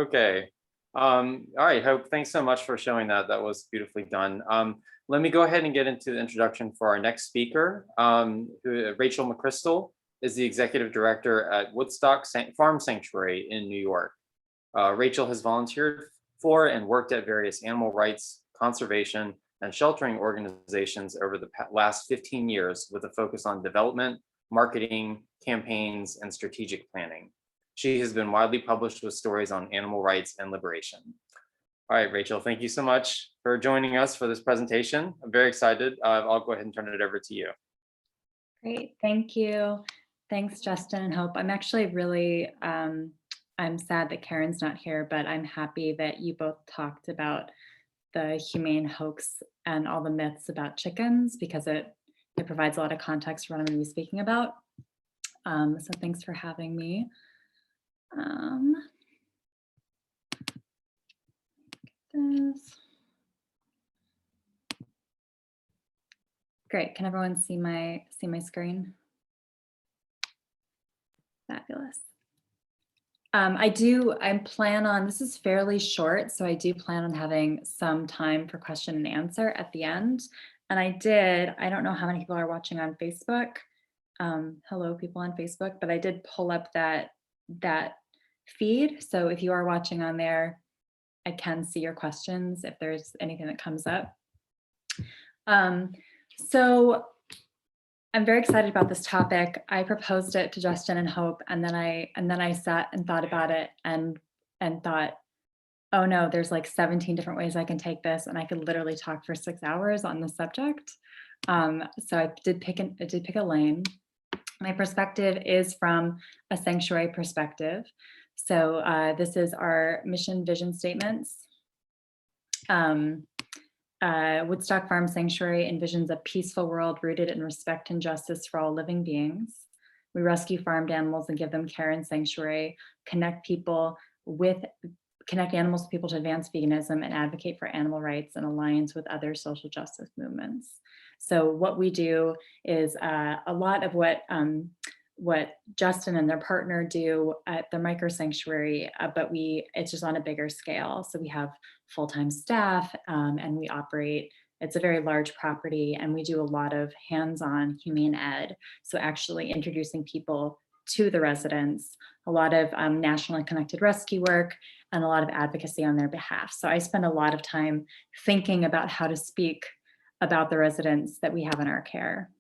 Okay. All right, Hope, thanks so much for showing that. That was beautifully done. Let me go ahead and get into the introduction for our next speaker. Rachel McCrystal is the executive director at Woodstock Farm Sanctuary in New York. Rachel has volunteered for and worked at various animal rights, conservation, and sheltering organizations over the last 15 years with a focus on development, marketing, campaigns, and strategic planning. She has been widely published with stories on animal rights and liberation. All right, Rachel, thank you so much for joining us for this presentation. I'm very excited. I'll go ahead and turn it over to you. Great, thank you. Thanks, Justin and Hope. I'm actually really, I'm sad that Karen's not here, but I'm happy that you both talked about the Humane hoax and all the myths about chickens, because it provides a lot of context for what I'm going to be speaking about. So thanks for having me. Great, can everyone see my screen? Fabulous. I plan on, this is fairly short, so I do plan on having some time for question and answer at the end. And I don't know how many people are watching on Facebook. Hello, people on Facebook, but I did pull up that feed. So if you are watching on there, I can see your questions if there's anything that comes up. So I'm very excited about this topic. I proposed it to Justin and Hope, and then I sat and thought about it and thought, oh no, there's like 17 different ways I can take this, and I could literally talk for 6 hours on the subject. So I did pick a lane. My perspective is from a sanctuary perspective. So this is our mission vision statements. Woodstock Farm Sanctuary envisions a peaceful world rooted in respect and justice for all living beings. We rescue farmed animals and give them care and sanctuary, connect animals with people to advance veganism and advocate for animal rights in alliance with other social justice movements. So what we do is a lot of what Justin and their partner do at the micro sanctuary, but it's just on a bigger scale. So we have full-time staff and we operate, it's a very large property, and we do a lot of hands-on humane ed. So actually introducing people to the residents, a lot of nationally connected rescue work, and a lot of advocacy on their behalf. So I spend a lot of time thinking about how to speak about the residents that we have in our care.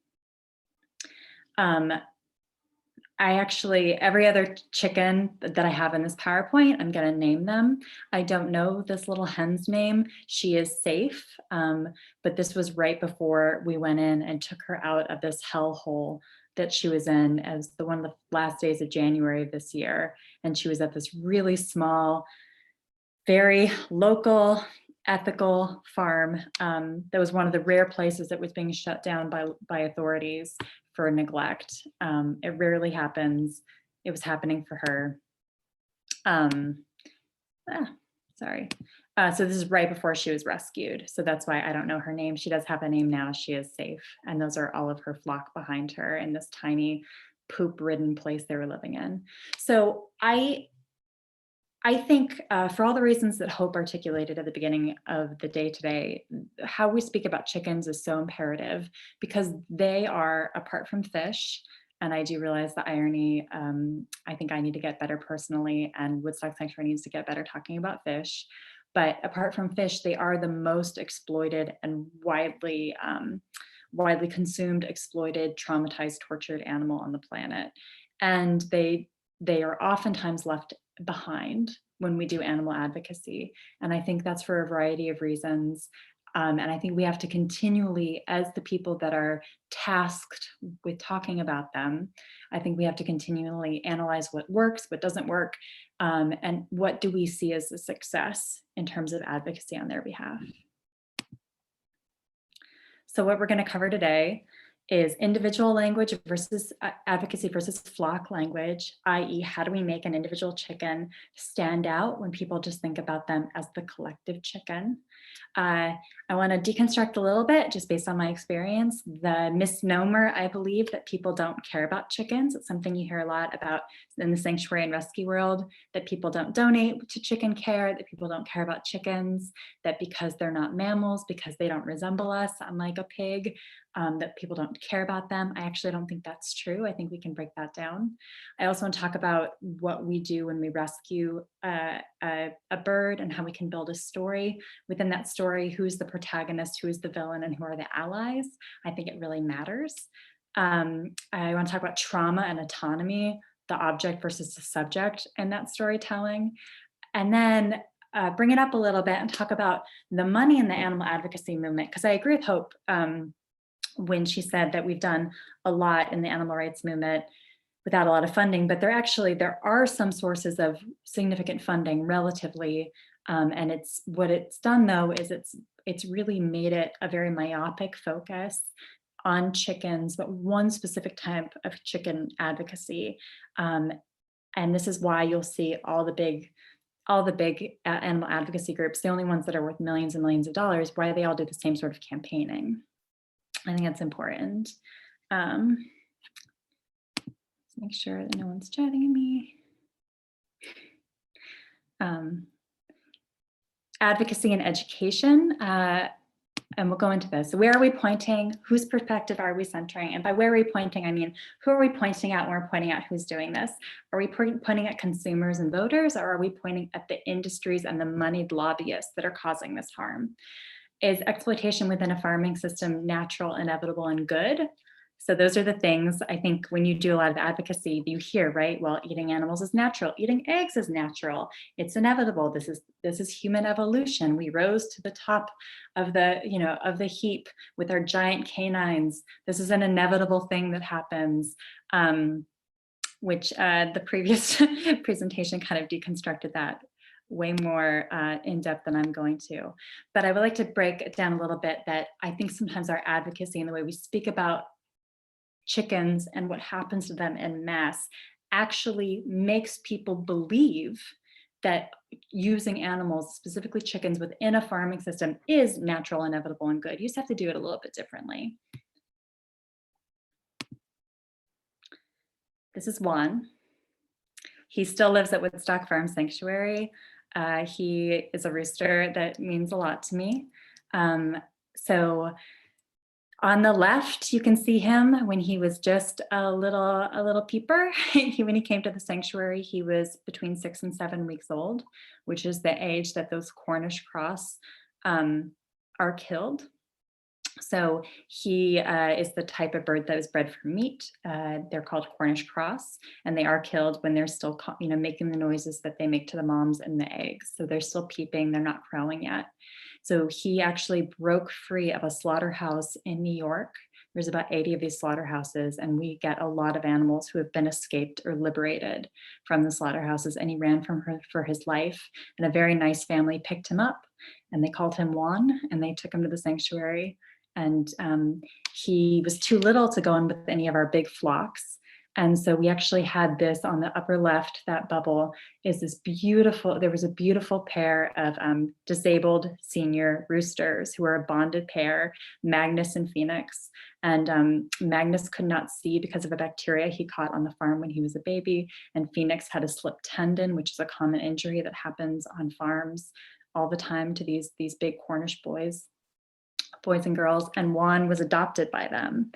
Every other chicken that I have in this PowerPoint, I'm gonna name them. I don't know this little hen's name. She is safe, but this was right before we went in and took her out of this hellhole that she was in as one of the last days of January of this year. And she was at this really small, very local, ethical farm that was one of the rare places that was being shut down by authorities for neglect. It rarely happens. It was happening for her. Sorry. So this is right before she was rescued. So that's why I don't know her name. She does have a name now. She is safe. And those are all of her flock behind her in this tiny poop-ridden place they were living in. So I think for all the reasons that Hope articulated at the beginning of the day today, how we speak about chickens is so imperative because they are, apart from fish, and I do realize the irony, I think I need to get better personally, and Woodstock Sanctuary needs to get better talking about fish. But apart from fish, they are the most exploited and widely consumed, exploited, traumatized, tortured animal on the planet. And they are oftentimes left behind when we do animal advocacy. And I think that's for a variety of reasons. And I think we have to continually, as the people that are tasked with talking about them, I think we have to continually analyze what works, what doesn't work, and what do we see as a success in terms of advocacy on their behalf. So what we're going to cover today is individual language versus advocacy versus flock language, i.e. how do we make an individual chicken stand out when people just think about them as the collective chicken? I want to deconstruct a little bit just based on my experience. The misnomer, I believe, that people don't care about chickens. It's something you hear a lot about in the sanctuary and rescue world, that people don't donate to chicken care, that people don't care about chickens, that because they're not mammals, because they don't resemble us, unlike a pig, that people don't care about them. I actually don't think that's true. I think we can break that down. I also want to talk about what we do when we rescue a bird and how we can build a story. Within that story, who's the protagonist, who is the villain, and who are the allies? I think it really matters. I want to talk about trauma and autonomy, the object versus the subject in that storytelling. And then bring it up a little bit and talk about the money in the animal advocacy movement, because I agree with Hope when she said that we've done a lot in the animal rights movement without a lot of funding, but there are some sources of significant funding relatively, and what it's done though is it's really made it a very myopic focus on chickens, but one specific type of chicken advocacy, and this is why you'll see all the big animal advocacy groups, the only ones that are worth millions and millions of dollars, why they all do the same sort of campaigning. I think that's important. Let's make sure that no one's chatting at me. Advocacy and education, and we'll go into this. So where are we pointing? Whose perspective are we centering? And by where are we pointing, I mean, who are we pointing at when we're pointing out who's doing this? Are we pointing at consumers and voters, or are we pointing at the industries and the moneyed lobbyists that are causing this harm? Is exploitation within a farming system natural, inevitable, and good? So those are the things I think when you do a lot of advocacy, you hear, right? Well, eating animals is natural. Eating eggs is natural. It's inevitable. This is human evolution. We rose to the top of the heap with our giant canines. This is an inevitable thing that happens, which the previous presentation kind of deconstructed that way more in depth than I'm going to. But I would like to break it down a little bit that I think sometimes our advocacy and the way we speak about chickens and what happens to them en masse actually makes people believe that using animals, specifically chickens, within a farming system is natural, inevitable, and good. You just have to do it a little bit differently. This is Juan. He still lives at Woodstock Farm Sanctuary. He is a rooster that means a lot to me. So on the left, you can see him when he was just a little peeper. When he came to the sanctuary, he was between 6 and 7 weeks old, which is the age that those Cornish cross are killed. So he is the type of bird that is bred for meat. They're called Cornish cross, and they are killed when they're still, making the noises that they make to the moms and the eggs. So they're still peeping, they're not crowing yet. So he actually broke free of a slaughterhouse in New York. There's about 80 of these slaughterhouses, and we get a lot of animals who have been escaped or liberated from the slaughterhouses, and he ran for his life, and a very nice family picked him up, and they called him Juan, and they took him to the sanctuary. And he was too little to go in with any of our big flocks. And so we actually had this on the upper left, that bubble is this there was a beautiful pair of disabled senior roosters who were a bonded pair, Magnus and Phoenix. And Magnus could not see because of a bacteria he caught on the farm when he was a baby. And Phoenix had a slipped tendon, which is a common injury that happens on farms all the time to these big Cornish boys and girls, and Juan was adopted by them.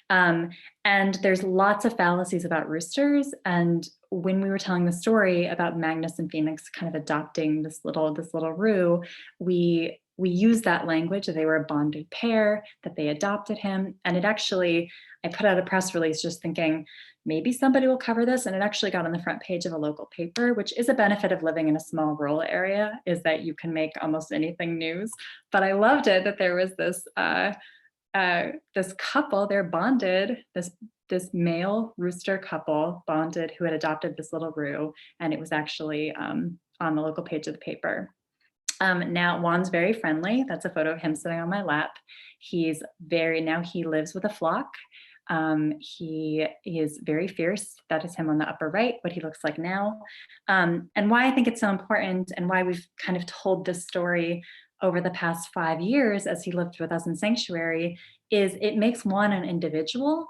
And there's lots of fallacies about roosters. And when we were telling the story about Magnus and Phoenix kind of adopting this little roo, we use that language that they were a bonded pair, that they adopted him. And it actually, I put out a press release just thinking, maybe somebody will cover this. And it actually got on the front page of a local paper, which is a benefit of living in a small rural area, is that you can make almost anything news. But I loved it that there was this couple, they're bonded, this male rooster couple bonded who had adopted this little roo. And it was actually on the local page of the paper. Now Juan's very friendly. That's a photo of him sitting on my lap. Now he lives with a flock. He is very fierce. That is him on the upper right, what he looks like now. And why I think it's so important and why we've kind of told this story over the past 5 years as he lived with us in Sanctuary is it makes Juan an individual,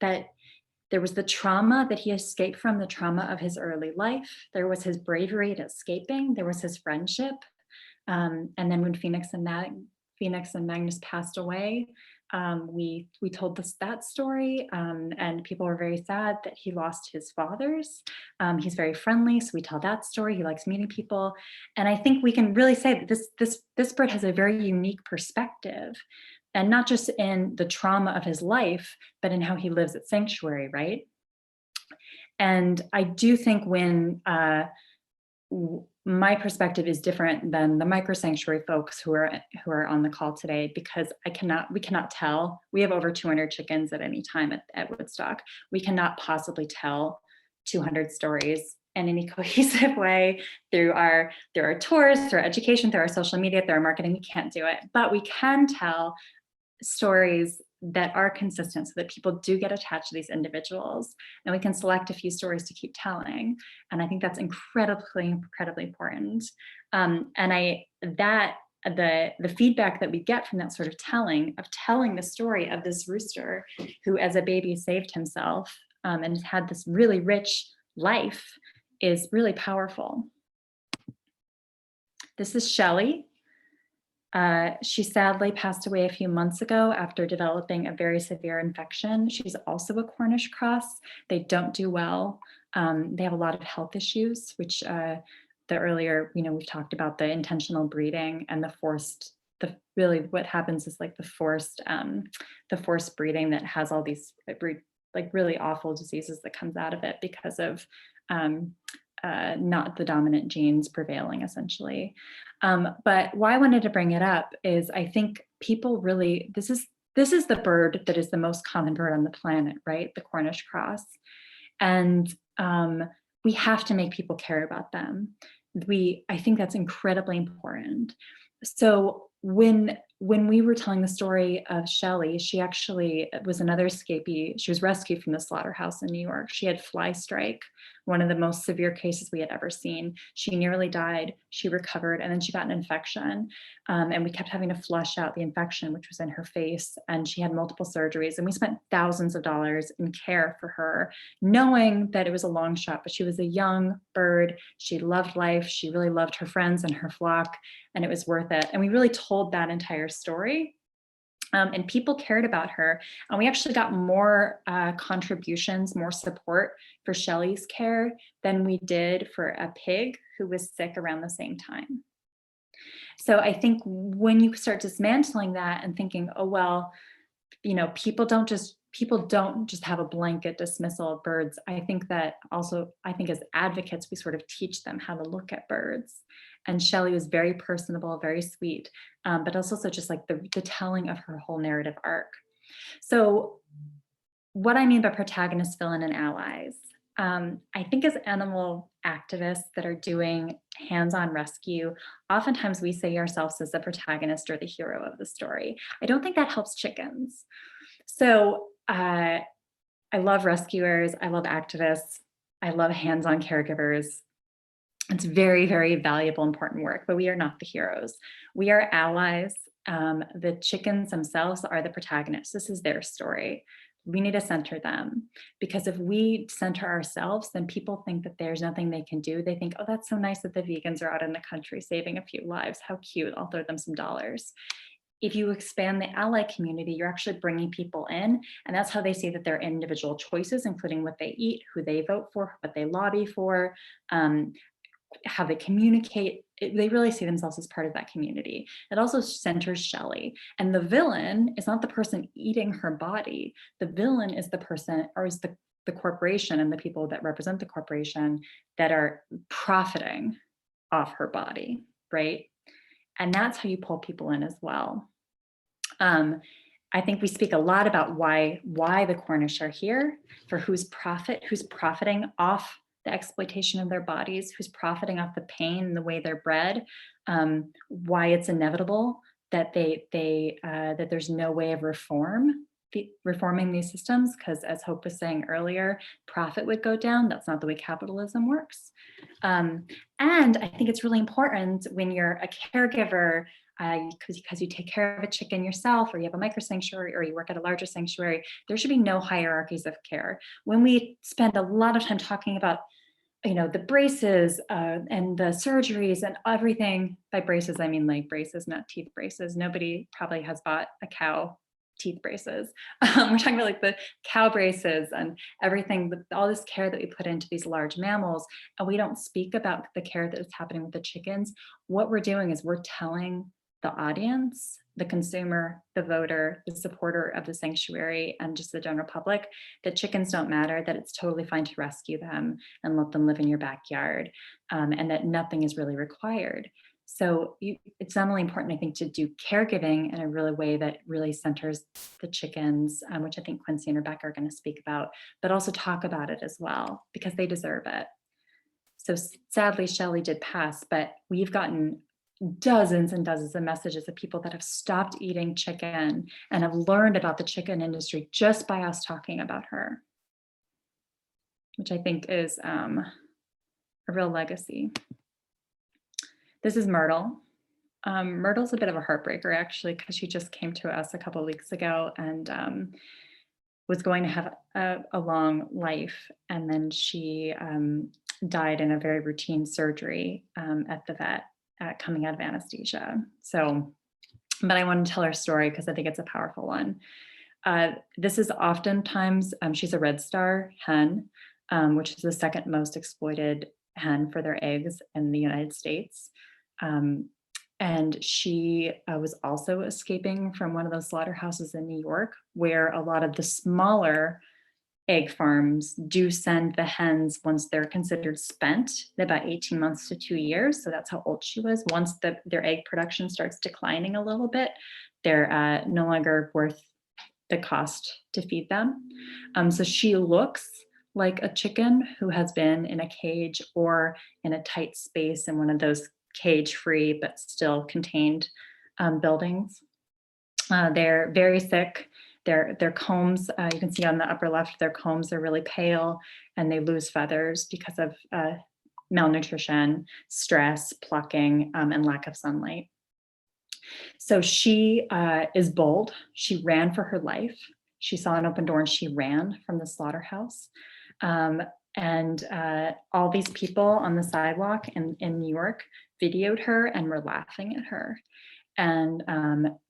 that there was the trauma that he escaped from, the trauma of his early life. There was his bravery at escaping. There was his friendship. And then when Phoenix and Magnus passed away, we told that story, and people were very sad that he lost his fathers. He's very friendly, so we tell that story. He likes meeting people, and I think we can really say that this bird has a very unique perspective, and not just in the trauma of his life, but in how he lives at Sanctuary, right? And I do think when my perspective is different than the micro sanctuary folks who are on the call today, because we cannot tell. We have over 200 chickens at any time at Woodstock. We cannot possibly tell 200 stories in any cohesive way through our tours, through our education, through our social media, through our marketing. We can't do it, but we can tell stories that are consistent so that people do get attached to these individuals, and we can select a few stories to keep telling. And I think that's incredibly important. And the feedback that we get from that sort of telling the story of this rooster who as a baby saved himself and has had this really rich life is really powerful. This is Shelly. She sadly passed away a few months ago after developing a very severe infection. She's also a Cornish cross. They don't do well. They have a lot of health issues, which the earlier, we've talked about the intentional breeding and really what happens is like the forced breeding that has all these like really awful diseases that comes out of it because of not the dominant genes prevailing, essentially. But why I wanted to bring it up is I think people really, this is the bird that is the most common bird on the planet, right? The Cornish cross. And we have to make people care about them. I think that's incredibly important. So when we were telling the story of Shelly, she actually was another escapee. She was rescued from the slaughterhouse in New York. She had fly strike, one of the most severe cases we had ever seen. She nearly died. She recovered, and then she got an infection. And we kept having to flush out the infection, which was in her face. And she had multiple surgeries. And we spent thousands of dollars in care for her, knowing that it was a long shot, but she was a young bird. She loved life. She really loved her friends and her flock, and it was worth it. And we really told that entire story. And people cared about her. And we actually got more contributions, more support for Shelly's care than we did for a pig who was sick around the same time. So I think when you start dismantling that and thinking, oh, well, people don't just have a blanket dismissal of birds. I think as advocates, we sort of teach them how to look at birds. And Shelly was very personable, very sweet, but also just like the telling of her whole narrative arc. So what I mean by protagonist, villain, and allies, I think as animal activists that are doing hands-on rescue, oftentimes we say ourselves as the protagonist or the hero of the story. I don't think that helps chickens. So I love rescuers, I love activists, I love hands-on caregivers. It's very, very valuable, important work, but we are not the heroes. We are allies. The chickens themselves are the protagonists. This is their story. We need to center them, because if we center ourselves, then people think that there's nothing they can do. They think, oh, that's so nice that the vegans are out in the country saving a few lives. How cute, I'll throw them some dollars. If you expand the ally community, you're actually bringing people in, and that's how they see that their individual choices, including what they eat, who they vote for, what they lobby for, how they communicate, they really see themselves as part of that community. It also centers Shelly. And the villain is not the person eating her body. The villain is the person, or is the corporation and the people that represent the corporation that are profiting off her body, right? And that's how you pull people in as well. I think we speak a lot about why the Cornish are here, for who's profiting off the exploitation of their bodies, who's profiting off the pain, the way they're bred, why it's inevitable that that there's no way of reform. reforming these systems, because as Hope was saying earlier, profit would go down. That's not the way capitalism works. And I think it's really important when you're a caregiver, because you take care of a chicken yourself, or you have a micro sanctuary, or you work at a larger sanctuary, there should be no hierarchies of care. When we spend a lot of time talking about, the braces and the surgeries and everything, by braces, I mean like braces, not teeth braces. Nobody probably has bought a cow teeth braces. We're talking about like the cow braces and everything, all this care that we put into these large mammals, and we don't speak about the care that is happening with the chickens. What we're doing is we're telling the audience, the consumer, the voter, the supporter of the sanctuary, and just the general public, that chickens don't matter, that it's totally fine to rescue them and let them live in your backyard, and that nothing is really required. So it's not only important, I think, to do caregiving in a really way that really centers the chickens, which I think Quincy and Rebecca are going to speak about, but also talk about it as well, because they deserve it. So sadly, Shelly did pass, but we've gotten dozens and dozens of messages of people that have stopped eating chicken and have learned about the chicken industry just by us talking about her, which I think is a real legacy. This is Myrtle. Myrtle's a bit of a heartbreaker, actually, because she just came to us a couple of weeks ago and was going to have a long life. And then she died in a very routine surgery at the vet coming out of anesthesia. So, but I want to tell her story because I think it's a powerful one. This is oftentimes, she's a red star hen, which is the second most exploited hen for their eggs in the United States. And she was also escaping from one of those slaughterhouses in New York, where a lot of the smaller egg farms do send the hens once they're considered spent, about 18 months to 2 years. So that's how old she was. Once their egg production starts declining a little bit, they're no longer worth the cost to feed them. So she looks like a chicken who has been in a cage or in a tight space in one of those cage-free but still contained buildings. They're very sick. Their combs, you can see on the upper left, their combs are really pale, and they lose feathers because of malnutrition, stress, plucking, and lack of sunlight. So she is bold. She ran for her life. She saw an open door and she ran from the slaughterhouse. And all these people on the sidewalk in New York videoed her and were laughing at her. And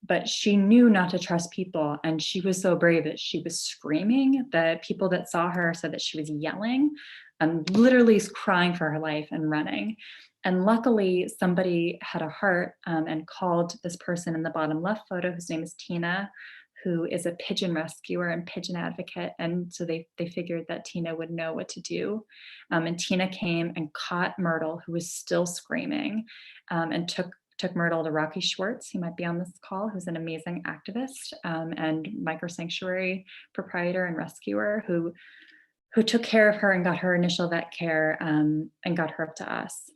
but she knew not to trust people, and she was so brave that she was screaming. The people that saw her said that she was yelling and literally crying for her life and running. And luckily somebody had a heart and called this person in the bottom left photo, whose name is Tina, who is a pigeon rescuer and pigeon advocate. And so they figured that Tina would know what to do. And Tina came and caught Myrtle, who was still screaming, and took Myrtle to Rocky Schwartz. He might be on this call, who's an amazing activist and micro sanctuary proprietor and rescuer who took care of her and got her initial vet care and got her up to us.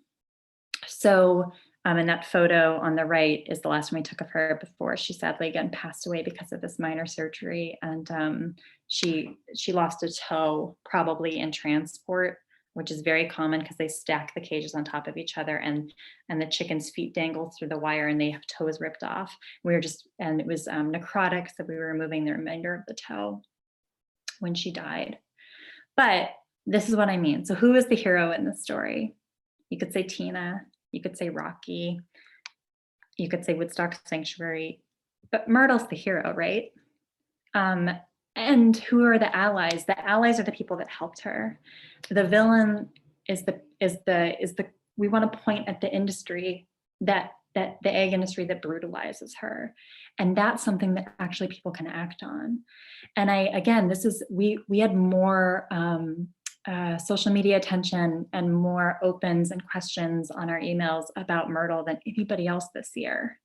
So, and that photo on the right is the last one we took of her before she sadly again passed away because of this minor surgery. And she lost a toe, probably in transport, which is very common because they stack the cages on top of each other, and the chicken's feet dangle through the wire and they have toes ripped off. And it was necrotic, so we were removing the remainder of the toe when she died. But this is what I mean. So who is the hero in this story? You could say Tina, you could say Rocky, you could say Woodstock Sanctuary, but Myrtle's the hero, right? And who are the allies? The allies are the people that helped her. The villain is we want to point at the industry that the egg industry that brutalizes her. And that's something that actually people can act on. And we had more social media attention and more opens and questions on our emails about Myrtle than anybody else this year,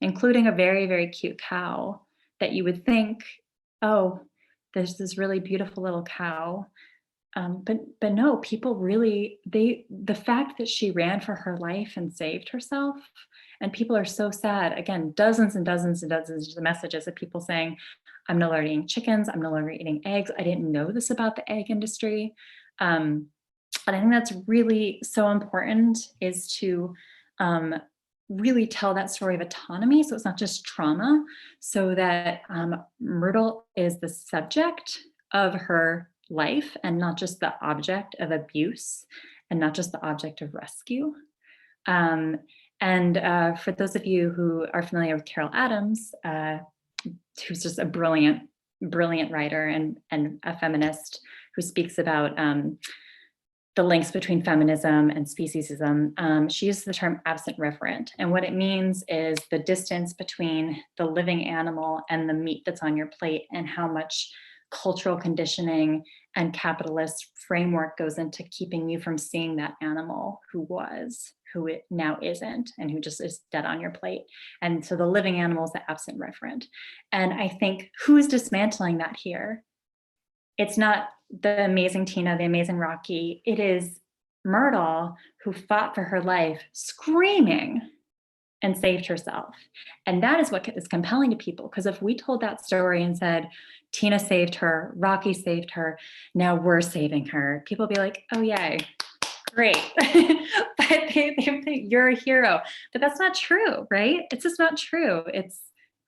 including a very, very cute cow that you would think, oh, there's this really beautiful little cow. But no, people really, the fact that she ran for her life and saved herself, and people are so sad. Again, dozens and dozens and dozens of messages of people saying, I'm no longer eating chickens. I'm no longer eating eggs. I didn't know this about the egg industry. And I think that's really so important, is to really tell that story of autonomy. So it's not just trauma, so that Myrtle is the subject of her life and not just the object of abuse and not just the object of rescue. And for those of you who are familiar with Carol Adams, who's just a brilliant, brilliant writer and a feminist who speaks about the links between feminism and speciesism, she uses the term absent referent. And what it means is the distance between the living animal and the meat that's on your plate, and how much cultural conditioning and capitalist framework goes into keeping you from seeing that animal who was, who it now isn't, and who just is dead on your plate. And so the living animal is the absent referent. And I think, who's dismantling that here? It's not the amazing Tina, the amazing Rocky. It is Myrtle, who fought for her life, screaming, and saved herself. And that is what is compelling to people. Because if we told that story and said, Tina saved her, Rocky saved her, now we're saving her, people would be like, oh, yay, great. But you're a hero. But that's not true, right? It's just not true. It's,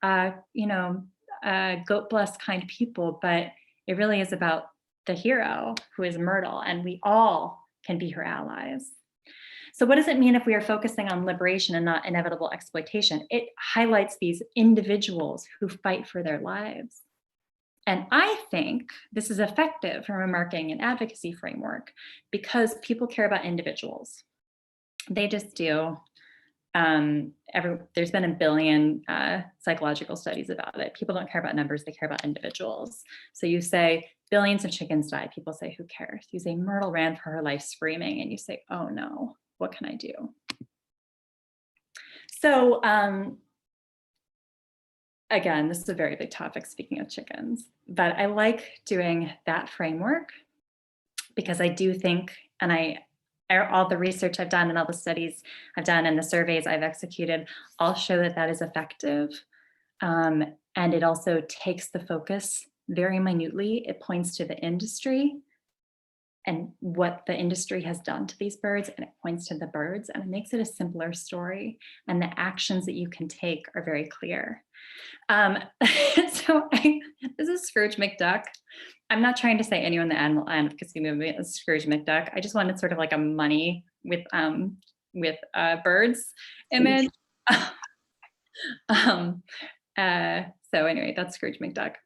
goat blessed kind people, but it really is about the hero, who is Myrtle, and we all can be her allies. So what does it mean if we are focusing on liberation and not inevitable exploitation? It highlights these individuals who fight for their lives. And I think this is effective from a marketing and advocacy framework because people care about individuals. They just do. There's been a billion psychological studies about it. People don't care about numbers, they care about individuals. So you say billions of chickens died, people say, who cares? You say Myrtle ran for her life screaming, and you say, oh no, what can I do? So again, this is a very big topic, speaking of chickens, but I like doing that framework because I do think, and all the research I've done and all the studies I've done and the surveys I've executed all show that that is effective. And it also takes the focus very minutely. It points to the industry and what the industry has done to these birds, and it points to the birds, and it makes it a simpler story. And the actions that you can take are very clear. This is Scrooge McDuck. I'm not trying to say anyone in the animal advocacy movement is Scrooge McDuck. I just wanted sort of like a money with birds image. So anyway, that's Scrooge McDuck.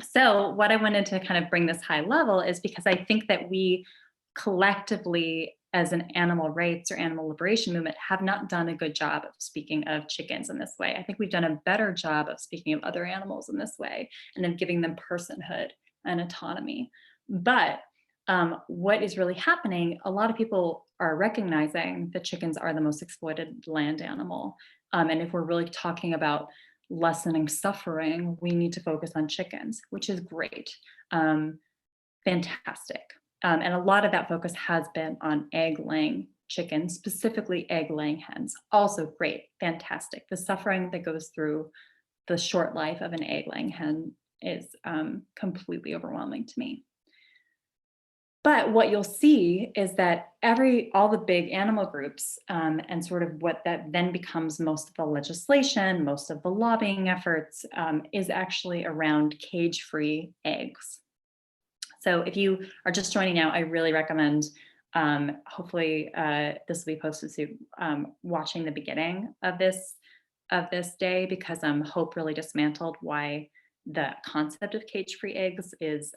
So what I wanted to kind of bring this high level is because I think that we collectively, as an animal rights or animal liberation movement, have not done a good job of speaking of chickens in this way. I think we've done a better job of speaking of other animals in this way and of giving them personhood and autonomy. But what is really happening, a lot of people are recognizing that chickens are the most exploited land animal. And if we're really talking about lessening suffering, we need to focus on chickens, which is great. Fantastic. And a lot of that focus has been on egg-laying chickens, specifically egg-laying hens. Also great, fantastic. The suffering that goes through the short life of an egg-laying hen is completely overwhelming to me. But what you'll see is that all the big animal groups and sort of what that then becomes most of the legislation, most of the lobbying efforts is actually around cage-free eggs. So if you are just joining now, I really recommend, hopefully this will be posted to watching the beginning of this day, because Hope really dismantled why the concept of cage-free eggs is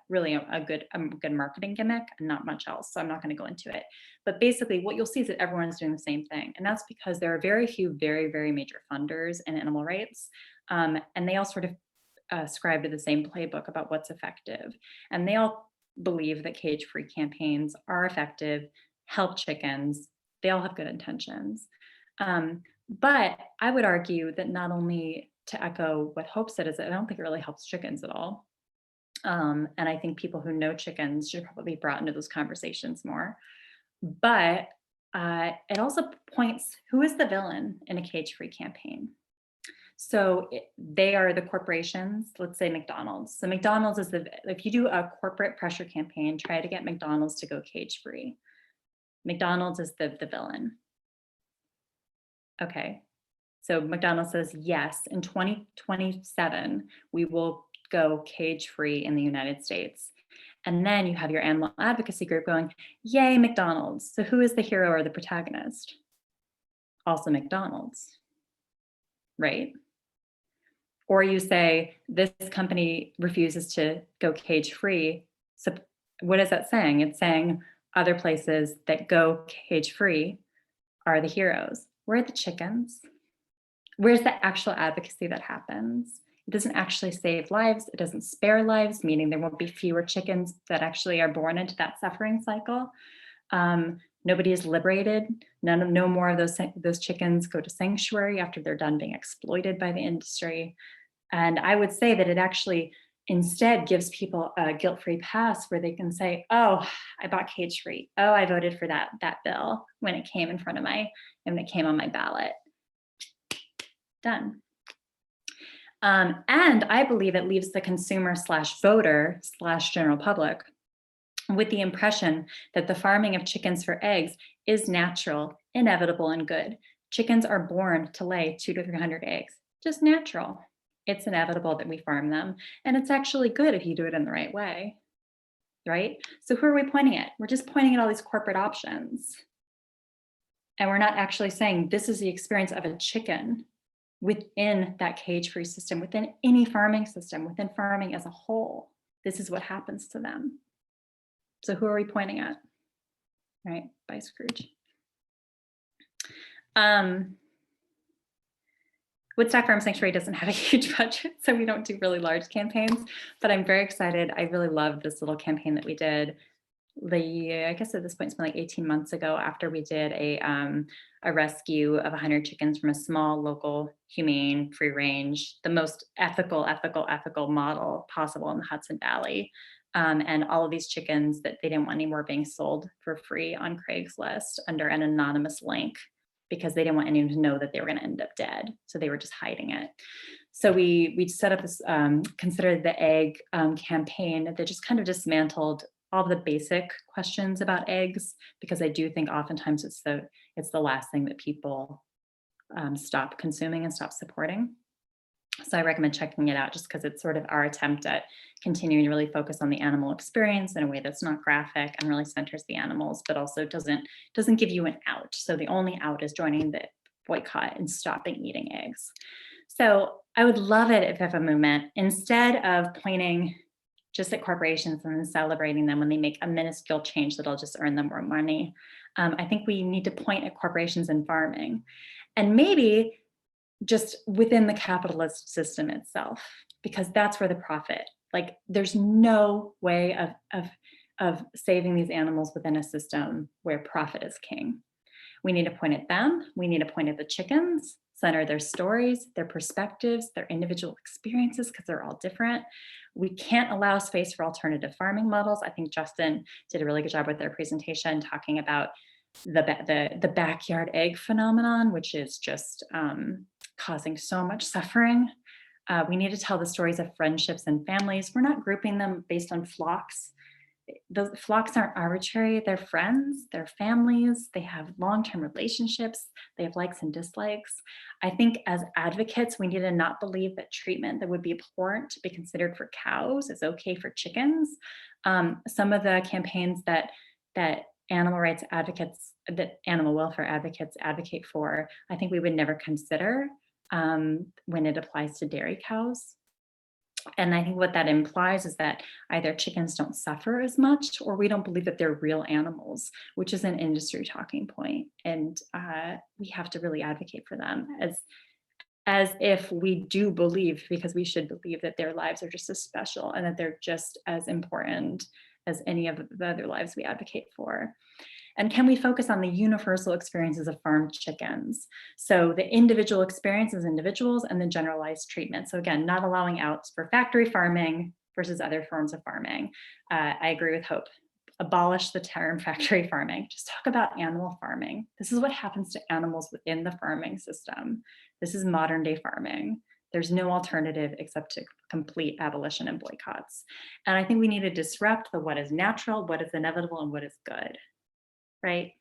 really a good marketing gimmick and not much else. So I'm not going to go into it. But basically what you'll see is that everyone's doing the same thing. And that's because there are very few very, very major funders in animal rights. And they all sort of ascribe to the same playbook about what's effective. And they all believe that cage-free campaigns are effective, help chickens. They all have good intentions. But I would argue that not only, to echo what Hope said, is that I don't think it really helps chickens at all. And I think people who know chickens should probably be brought into those conversations more. But it also points, who is the villain in a cage-free campaign? So they are the corporations, let's say McDonald's. So McDonald's is if you do a corporate pressure campaign, try to get McDonald's to go cage free. McDonald's is the villain. Okay, so McDonald's says, yes, in 2027, we will go cage free in the United States. And then you have your animal advocacy group going, yay, McDonald's. So who is the hero or the protagonist? Also McDonald's, right? Or you say, this company refuses to go cage free. So what is that saying? It's saying other places that go cage free are the heroes. Where are the chickens? Where's the actual advocacy that happens? It doesn't actually save lives. It doesn't spare lives, meaning there won't be fewer chickens that actually are born into that suffering cycle. Nobody is liberated. No more of those chickens go to sanctuary after they're done being exploited by the industry. And I would say that it actually instead gives people a guilt-free pass where they can say, oh, I bought cage free. Oh, I voted for that bill when it came in front of when it came on my ballot. Done. And I believe it leaves the consumer / voter / general public with the impression that the farming of chickens for eggs is natural, inevitable, and good. Chickens are born to lay 200 to 300 eggs, just natural. It's inevitable that we farm them. And it's actually good if you do it in the right way, right? So who are we pointing at? We're just pointing at all these corporate options. And we're not actually saying this is the experience of a chicken within that cage-free system, within any farming system, within farming as a whole. This is what happens to them. So who are we pointing at? Right, by Scrooge. Woodstock Farm Sanctuary doesn't have a huge budget, so we don't do really large campaigns, but I'm very excited. I really love this little campaign that we did. I guess at this point, it's been like 18 months ago after we did a rescue of 100 chickens from a small local humane free range, the most ethical model possible in the Hudson Valley. And all of these chickens that they didn't want anymore being sold for free on Craigslist under an anonymous link because they didn't want anyone to know that they were going to end up dead. So they were just hiding it. So we set up this Consider the Egg campaign that just kind of dismantled all the basic questions about eggs, because I do think oftentimes it's the last thing that people stop consuming and stop supporting. So I recommend checking it out just because it's sort of our attempt at continuing to really focus on the animal experience in a way that's not graphic and really centers the animals, but also doesn't give you an out. So the only out is joining the boycott and stopping eating eggs. So I would love it if a movement, instead of pointing just at corporations and then celebrating them when they make a minuscule change that'll just earn them more money, I think we need to point at corporations and farming, and maybe just within the capitalist system itself, because that's where the profit, like there's no way of saving these animals within a system where profit is king. We need to point at them. We need to point at the chickens, center their stories, their perspectives, their individual experiences, because they're all different. We can't allow space for alternative farming models. I think Justin did a really good job with their presentation talking about the backyard egg phenomenon, which is just causing so much suffering. We need to tell the stories of friendships and families. We're not grouping them based on flocks. The flocks aren't arbitrary. They're friends, they're families, they have long-term relationships, they have likes and dislikes. I think as advocates, we need to not believe that treatment that would be abhorrent to be considered for cows is okay for chickens. Some of the campaigns that animal rights advocates, that animal welfare advocates advocate for, I think we would never consider when it applies to dairy cows. And I think what that implies is that either chickens don't suffer as much, or we don't believe that they're real animals, which is an industry talking point. And we have to really advocate for them as if we do believe, because we should believe that their lives are just as special and that they're just as important as any of the other lives we advocate for. And can we focus on the universal experiences of farmed chickens? So the individual experience as individuals and the generalized treatment. So again, not allowing outs for factory farming versus other forms of farming. I agree with Hope. abolish the term factory farming. Just talk about animal farming. This is what happens to animals within the farming system. This is modern day farming. There's no alternative except to complete abolition and boycotts. And I think we need to disrupt the what is natural, what is inevitable, and what is good, right?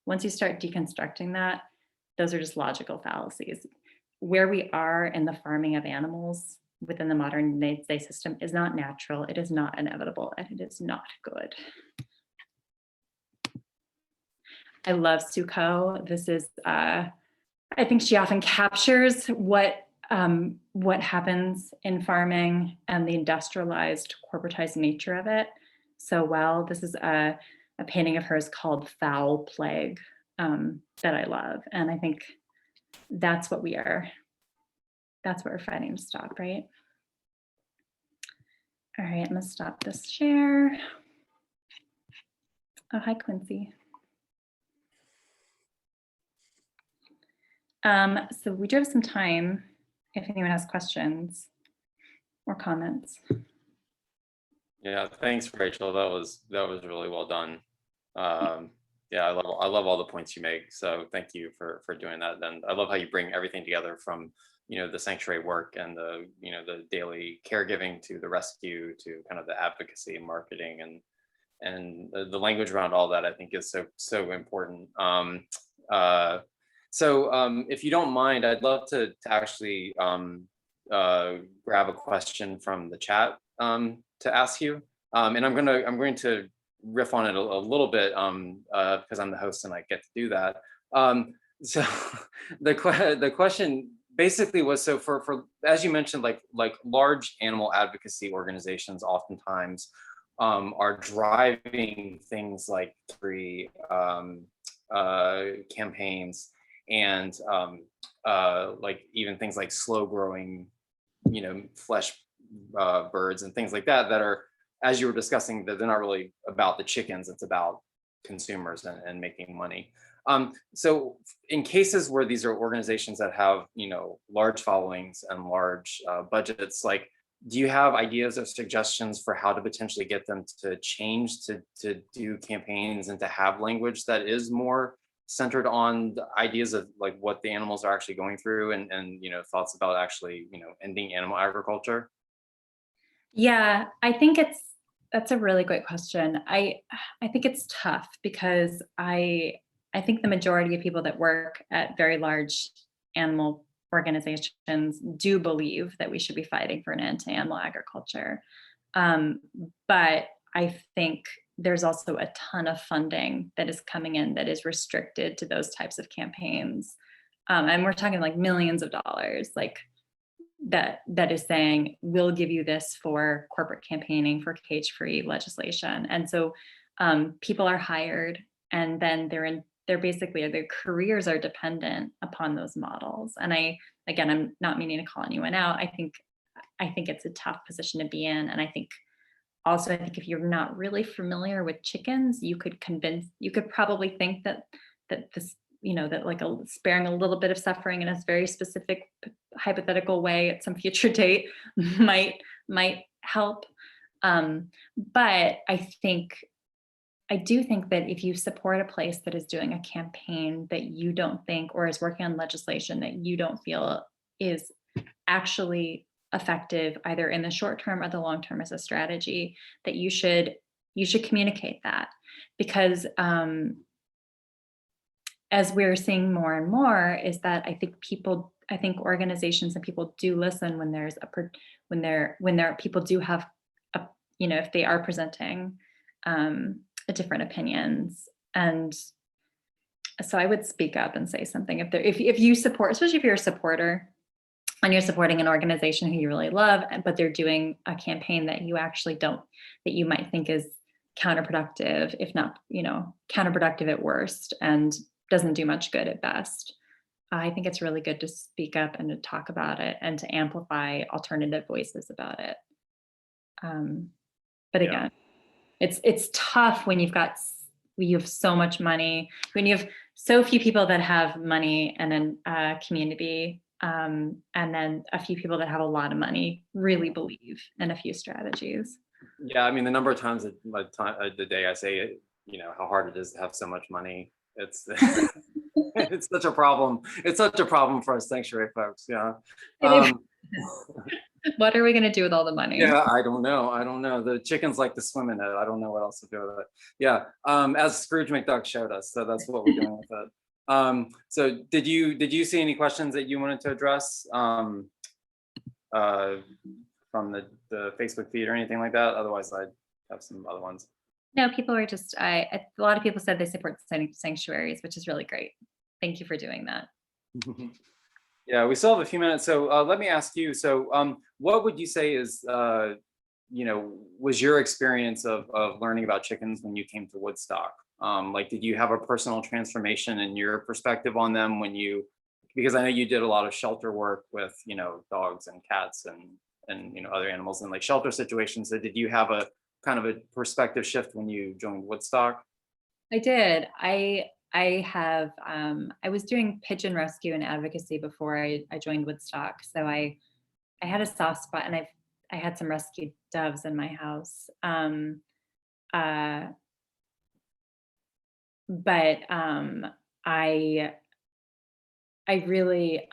Once you start deconstructing that, those are just logical fallacies. Where we are in the farming of animals within the modern day system is not natural, it is not inevitable, and it is not good. I love Suko. This is, I think she often captures what happens in farming and the industrialized, corporatized nature of it so well. This is a painting of hers called Foul Plague that I love. And I think that's what we're fighting to stop, right? All right, I'm gonna stop this share. Oh, hi, Quincy. So we do have some time if anyone has questions or comments. Yeah, thanks, Rachel. That was really well done. Yeah, I love all the points you make. So thank you for doing that. And I love how you bring everything together from, the sanctuary work and the daily caregiving to the rescue to kind of the advocacy and marketing and the language around all that. I think is so important. So if you don't mind, I'd love to actually grab a question from the chat to ask you. And I'm going to riff on it a little bit because I'm the host and I get to do that. So the question basically was, so for as you mentioned, like large animal advocacy organizations oftentimes are driving things like free campaigns and like even things like slow growing, flesh birds and things like that are, as you were discussing, that they're not really about the chickens, it's about consumers and making money. So in cases where these are organizations that have, large followings and large budgets, like, do you have ideas or suggestions for how to potentially get them to change to do campaigns and to have language that is more centered on the ideas of like what the animals are actually going through and thoughts about actually, ending animal agriculture? Yeah, I think that's a really great question. I think it's tough because I think the majority of people that work at very large animal organizations do believe that we should be fighting for an end to animal agriculture. But I think there's also a ton of funding that is coming in that is restricted to those types of campaigns. And we're talking like millions of dollars, like that is saying, we'll give you this for corporate campaigning for cage-free legislation. And so people are hired and then they're basically, their careers are dependent upon those models. And I'm not meaning to call anyone out. I think it's a tough position to be in. And I think if you're not really familiar with chickens, you could probably think that this, that like sparing a little bit of suffering in a very specific hypothetical way at some future date might help. But I do think that if you support a place that is doing a campaign that you don't think, or is working on legislation that you don't feel is actually effective, either in the short term or the long term as a strategy, that you should communicate that. Because as we're seeing more and more, is that I think organizations and people do listen when there's people do have if they are presenting different opinions. And so I would speak up and say something if you support, especially if you're a supporter and you're supporting an organization who you really love, but they're doing a campaign that you actually don't, that you might think is counterproductive, if not, counterproductive at worst, and doesn't do much good at best. I think it's really good to speak up and to talk about it and to amplify alternative voices about it. But again, it's tough when you have so much money, when you have so few people that have money and then a community, and then a few people that have a lot of money really believe in a few strategies. Yeah, I mean, the number of times the day I say it, how hard it is to have so much money. It's it's such a problem. It's such a problem for us sanctuary folks. Yeah. Um, What are we going to do with all the money? yeah, I don't know. I don't know. The chickens like to swim in it. I don't know what else to do with it. Yeah. As Scrooge McDuck showed us. So that's what we're doing with it. So did you see any questions that you wanted to address uh, from the Facebook feed or anything like that? Otherwise, I'd have some other ones. No, people were just, a lot of people said they support sanctuaries, which is really great. Thank you for doing that. Yeah, we still have a few minutes. So let me ask you. So what would you say is, was your experience of learning about chickens when you came to Woodstock? Like, did you have a personal transformation in your perspective on them because I know you did a lot of shelter work with, dogs and cats and other animals in like shelter situations. So did you have a kind of a perspective shift when you joined Woodstock? I did. I was doing pigeon rescue and advocacy before I joined Woodstock. So I had a soft spot, and I had some rescued doves in my house. Uh, but I really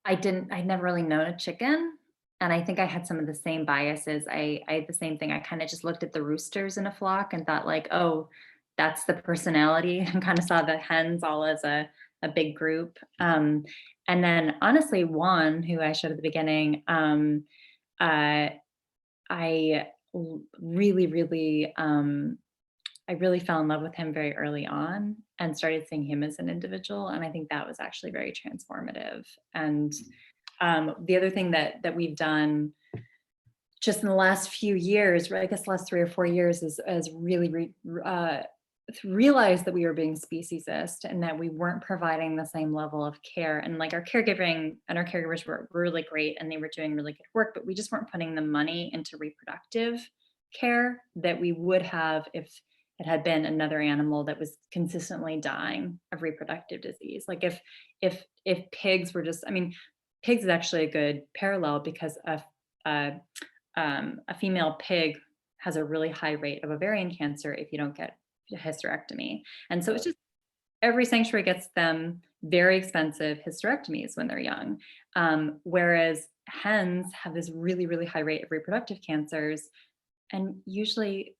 I'd never really known a chicken. And I think I had some of the same biases. I had the same thing. I kind of just looked at the roosters in a flock and thought like, oh, that's the personality, and kind of saw the hens all as a big group. And then honestly, Juan, who I showed at the beginning, uh, I really, really, I really fell in love with him very early on and started seeing him as an individual. And I think that was actually very transformative. And the other thing that we've done just in the last few years, right, I guess the last 3 or 4 years, is really realized that we were being speciesist and that we weren't providing the same level of care. And like our caregiving and our caregivers were really great and they were doing really good work, but we just weren't putting the money into reproductive care that we would have if it had been another animal that was consistently dying of reproductive disease. Like if pigs were just, I mean, pigs is actually a good parallel because a female pig has a really high rate of ovarian cancer if you don't get a hysterectomy. And so it's just every sanctuary gets them very expensive hysterectomies when they're young. Whereas hens have this really, really high rate of reproductive cancers, and usually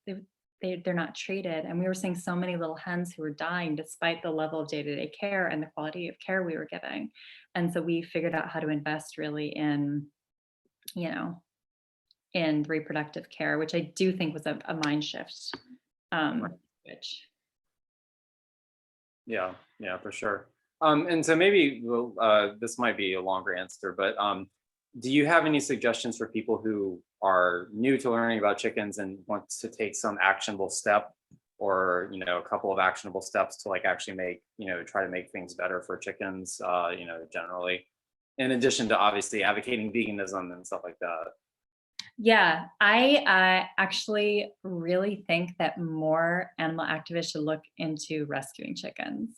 they're not treated. And we were seeing so many little hens who were dying despite the level of day-to-day care and the quality of care we were giving. And so we figured out how to invest really in, in reproductive care, which I do think was a mind shift. Which Yeah, for sure. And so maybe this might be a longer answer, but do you have any suggestions for people who are new to learning about chickens and want to take some actionable step, or a couple of actionable steps to like actually make try to make things better for chickens, generally, in addition to obviously advocating veganism and stuff like that? Yeah, I actually really think that more animal activists should look into rescuing chickens.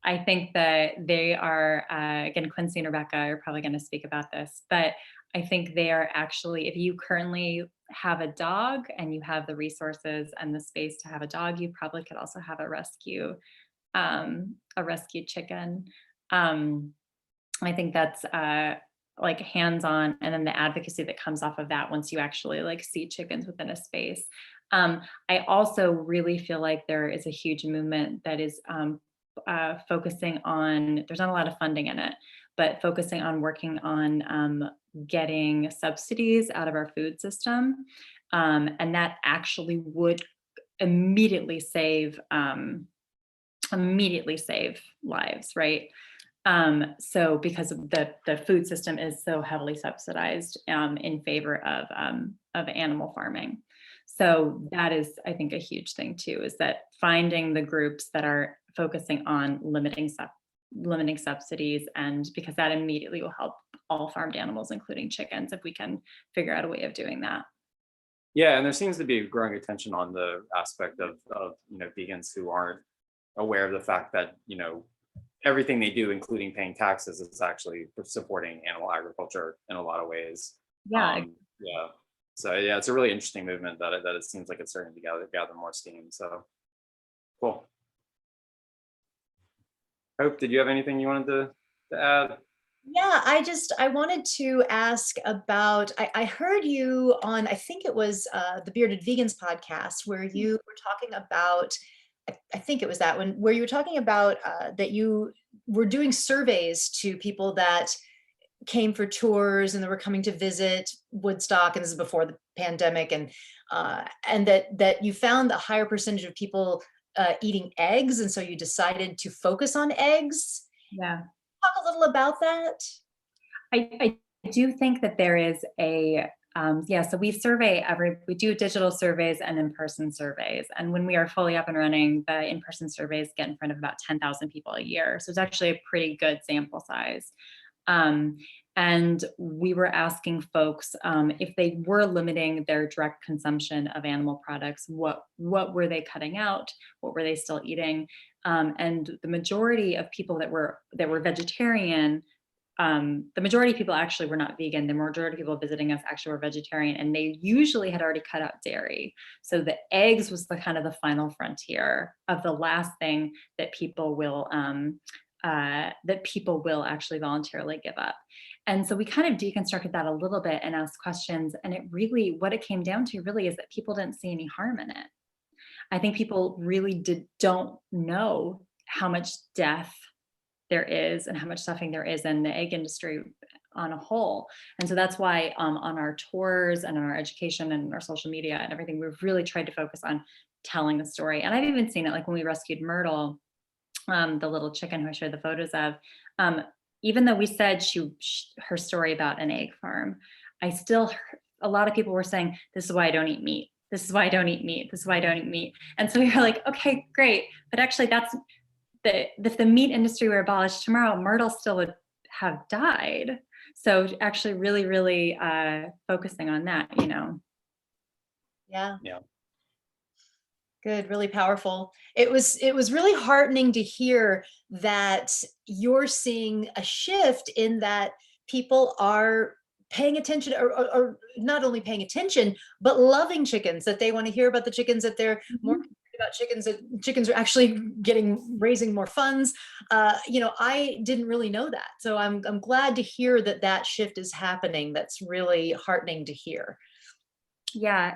I think that they are, again, Quincy and Rebecca are probably going to speak about this, but I think they are actually, if you currently have a dog and you have the resources and the space to have a dog, you probably could also have a rescued chicken. I think that's like hands-on, and then the advocacy that comes off of that once you actually like see chickens within a space. I also really feel like there is a huge movement that is focusing on, there's not a lot of funding in it, but focusing on working on getting subsidies out of our food system. And that actually would immediately save lives, right? So because of the food system is so heavily subsidized in favor of animal farming. So that is, I think, a huge thing too, is that finding the groups that are focusing on limiting subsidies, and because that immediately will help all farmed animals, including chickens, if we can figure out a way of doing that. Yeah, and there seems to be growing attention on the aspect of vegans who aren't aware of the fact that everything they do, including paying taxes, is actually supporting animal agriculture in a lot of ways. Yeah, Yeah. So yeah, it's a really interesting movement that it seems like it's starting to gather more steam. So cool. Hope, did you have anything you wanted to add? Yeah, I wanted to ask about, I heard you on, I think it was the Bearded Vegans podcast, where you were talking about, I think it was that one, where you were talking about that you were doing surveys to people that came for tours and they were coming to visit Woodstock, and this is before the pandemic, and that you found a higher percentage of people eating eggs, and so you decided to focus on eggs. Yeah. Talk a little about that. I do think that there is a, yeah, so we do digital surveys and in-person surveys. And when we are fully up and running, the in-person surveys get in front of about 10,000 people a year. So it's actually a pretty good sample size. And we were asking folks if they were limiting their direct consumption of animal products, what were they cutting out? What were they still eating? And the majority of people that were vegetarian, the majority of people actually were not vegan. The majority of people visiting us actually were vegetarian, and they usually had already cut out dairy. So the eggs was the kind of the final frontier of the last thing that people will actually voluntarily give up. And so we kind of deconstructed that a little bit and asked questions. And what it came down to really is that people didn't see any harm in it. I think people really don't know how much death there is and how much suffering there is in the egg industry on a whole. And so that's why on our tours and on our education and our social media and everything, we've really tried to focus on telling the story. And I've even seen it, like when we rescued Myrtle, the little chicken who I showed the photos of, even though we said her story about an egg farm, a lot of people were saying, this is why I don't eat meat. This is why I don't eat meat. This is why I don't eat meat. And so we were like, okay, great. But actually if the meat industry were abolished tomorrow, Myrtle still would have died. So actually really, really focusing on that, Yeah. Yeah. Good, really powerful. It was really heartening to hear that you're seeing a shift in that people are paying attention, or not only paying attention, but loving chickens, that they want to hear about the chickens, that they're more concerned about chickens, that chickens are actually raising more funds. I didn't really know that. So I'm glad to hear that shift is happening. That's really heartening to hear. Yeah,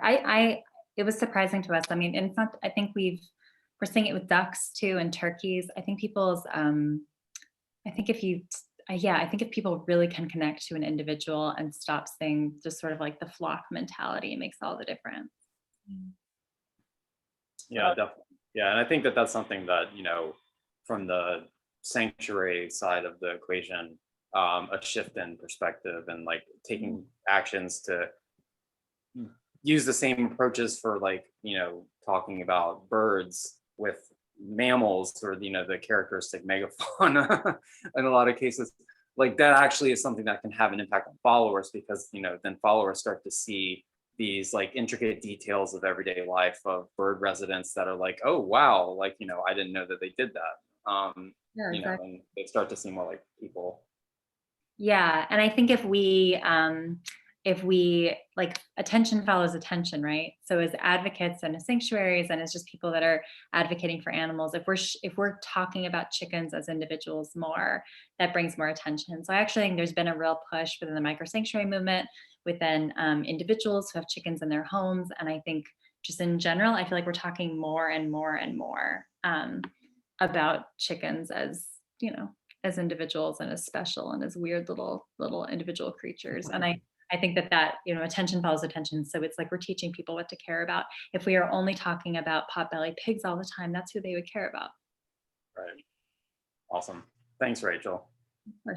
it was surprising to us. I mean, in fact, I think we're seeing it with ducks too and turkeys. I think I think if people really can connect to an individual and stop seeing just sort of like the flock mentality, it makes all the difference. Yeah, definitely. Yeah, and I think that's something that, from the sanctuary side of the equation, a shift in perspective and like taking actions to use the same approaches for talking about birds with mammals, or the characteristic megafauna in a lot of cases. Like that actually is something that can have an impact on followers, because then followers start to see these like intricate details of everyday life of bird residents that are like, oh wow, like I didn't know that they did that. Yeah, exactly. And they start to see more like people. Yeah, and I think if we like, attention follows attention, right? So as advocates and as sanctuaries and as just people that are advocating for animals, if we're talking about chickens as individuals more, that brings more attention. So I actually think there's been a real push within the micro sanctuary movement, within individuals who have chickens in their homes. And I think just in general, I feel like we're talking more and more and more about chickens as, as individuals and as special and as weird little individual creatures. And I think that attention follows attention. So it's like we're teaching people what to care about. If we are only talking about potbelly pigs all the time, that's who they would care about. Right. Awesome. Thanks, Rachel. Of course.